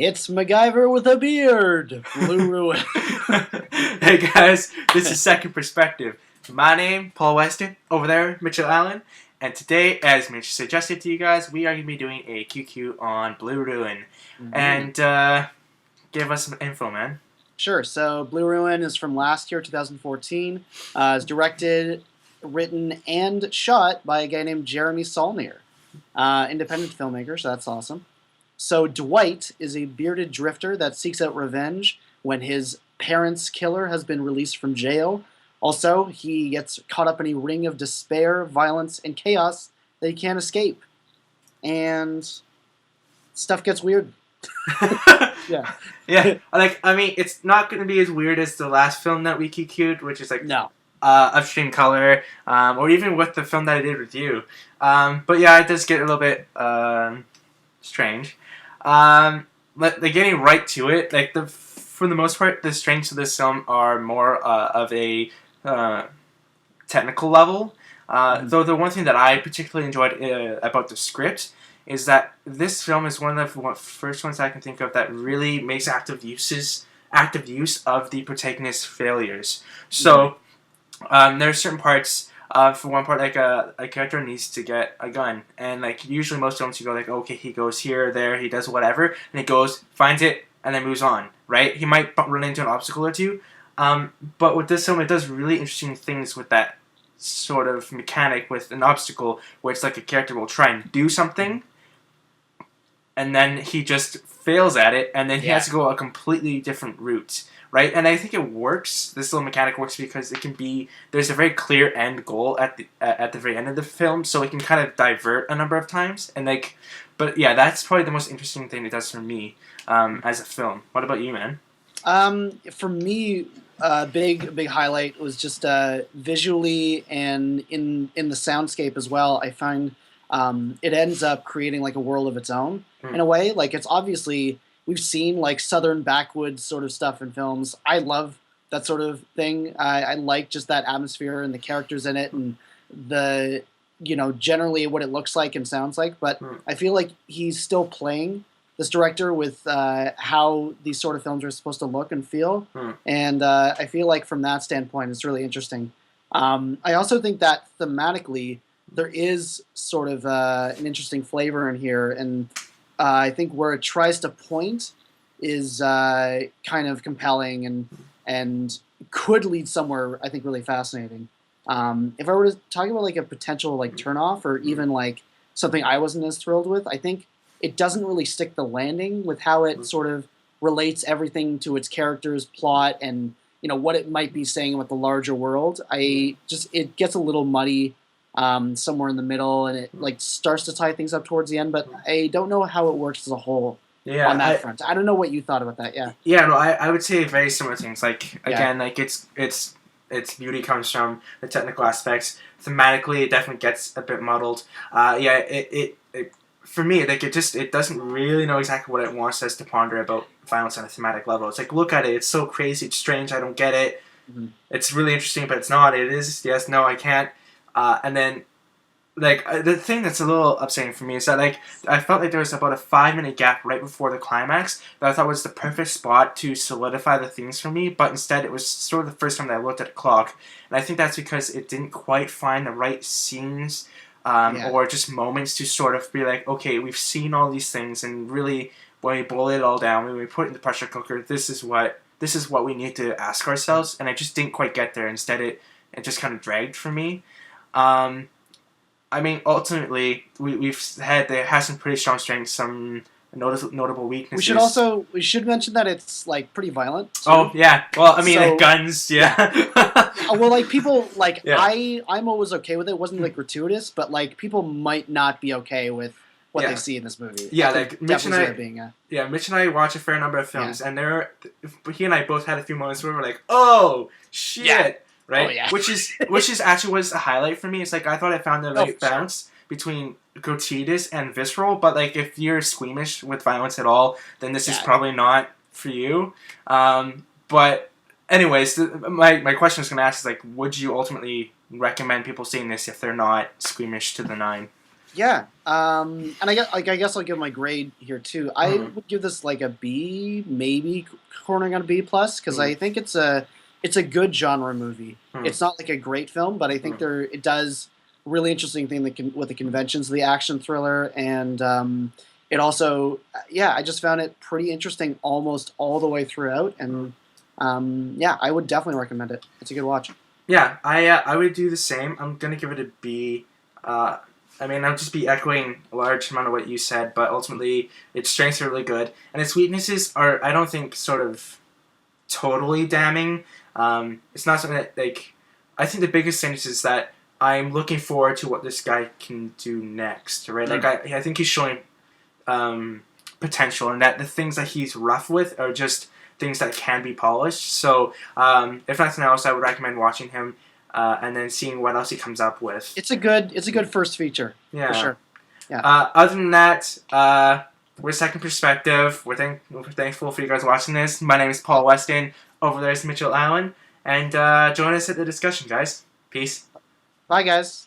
It's MacGyver with a beard. Blue Ruin. Hey guys, this is Second Perspective. My name, Paul Weston. Over there, Mitchell Allen. And today, as Mitch suggested to you guys, we are going to be doing a QQ on Blue Ruin. Mhm. And give us some info, man. Sure. So Blue Ruin is from last year, 2014. It's directed, written, and shot by a guy named Jeremy Saulnier. Independent filmmaker, so that's awesome. So Dwight is a bearded drifter that seeks out revenge when his parents' killer has been released from jail. Also, he gets caught up in a ring of despair, violence, and chaos that he can't escape. And stuff gets weird. Yeah. Yeah, I mean, it's not going to be as weird as the last film that we QQ'd, which is like No. Upstream Color, or even with the film that I did with you. But yeah, it does get a little bit strange. Getting right to it, for the most part, the strengths of this film are more of a technical level. Though the one thing that I particularly enjoyed about the script is that this film is one of the first ones I can think of that really makes active use of the protagonist's failures. So there are certain parts. For one part, like a character needs to get a gun, and like usually most films, you go like, okay, he goes here, there, he does whatever, and he goes, finds it, and then moves on. Right? He might run into an obstacle or two, but with this film, it does really interesting things with that sort of mechanic with an obstacle, where it's like a character will try and do something, and then he just fails at it, and then he has to go a completely different route. Right, and I think it works. This little mechanic works because it can be. There's a very clear end goal at the very end of the film, so it can kind of divert a number of times. And but yeah, that's probably the most interesting thing it does for me as a film. What about you, man? For me, big highlight was just visually and in the soundscape as well. I find it ends up creating like a world of its own in a way. Like it's obviously. We've seen like southern backwoods sort of stuff in films. I love that sort of thing. I like just that atmosphere and the characters in it and the generally what it looks like and sounds like. But I feel like he's still playing this director with how these sort of films are supposed to look and feel. And I feel like from that standpoint, it's really interesting. I also think that thematically there is sort of an interesting flavor in here and. I think where it tries to point is kind of compelling and could lead somewhere I think really fascinating. If I were to talk about like a potential like turnoff or even like something I wasn't as thrilled with, I think it doesn't really stick the landing with how it sort of relates everything to its characters, plot, and what it might be saying with the larger world. It gets a little muddy. Somewhere in the middle, and it like starts to tie things up towards the end. But I don't know how it works as a whole on that front. I don't know what you thought about that. Yeah. Yeah. No, I would say very similar things. Like again, like its beauty comes from the technical aspects. Thematically, it definitely gets a bit muddled. It for me, like it doesn't really know exactly what it wants us to ponder about violence on a thematic level. It's like, look at it. It's so crazy. It's strange. I don't get it. It's really interesting, but it's not. It is. Yes. No. I can't. And then, the thing that's a little upsetting for me is that, I felt like there was about a 5-minute gap right before the climax that I thought was the perfect spot to solidify the things for me, but instead it was sort of the first time that I looked at the clock. And I think that's because it didn't quite find the right scenes or just moments to sort of be like, okay, we've seen all these things, and really, when we boil it all down, when we put it in the pressure cooker, this is what we need to ask ourselves, and I just didn't quite get there. Instead, it just kind of dragged for me. I mean, ultimately, there has some pretty strong strengths, some notable weaknesses. We should mention that it's like pretty violent. Too. Oh yeah, well, I mean, guns, yeah. Well, like people, like I'm always okay with it. It wasn't like gratuitous, but like people might not be okay with what they see in this movie. Yeah, like Mitch and I watch a fair number of films, and he and I both had a few moments where we're like, oh shit. Yeah. Right, oh, yeah. which is actually was a highlight for me. It's like I thought I found the right balance between gratuitous and visceral. But like if you're squeamish with violence at all, then this is probably not for you. But anyways, my question is going to ask is like, would you ultimately recommend people seeing this if they're not squeamish to the nine? Yeah, and I guess I'll give my grade here too. I Mm-hmm. would give this like a B, maybe cornering on a B plus, because I think it's a good genre movie. Mm-hmm. It's not like a great film, but I think it does really interesting thing that can, with the conventions of the action thriller, and it also yeah, I just found it pretty interesting almost all the way throughout, and yeah, I would definitely recommend it. It's a good watch. Yeah, I would do the same. I'm gonna give it a B. Uh, I mean, I'll just be echoing a large amount of what you said, but ultimately, its strengths are really good, and its weaknesses are, I don't think, sort of totally damning. It's not something that like. I think the biggest thing is that I'm looking forward to what this guy can do next. Right, like Mm. I think he's showing um, potential, and that the things that he's rough with are just things that can be polished. So, if nothing else, I would recommend watching him and then seeing what else he comes up with. It's a good first feature for Yeah. sure. Yeah. Other than that, we're Second Perspective. We're thankful for you guys watching this. My name is Paul Weston. Over there is Mitchell Allen. And join us at the discussion, guys. Peace. Bye, guys.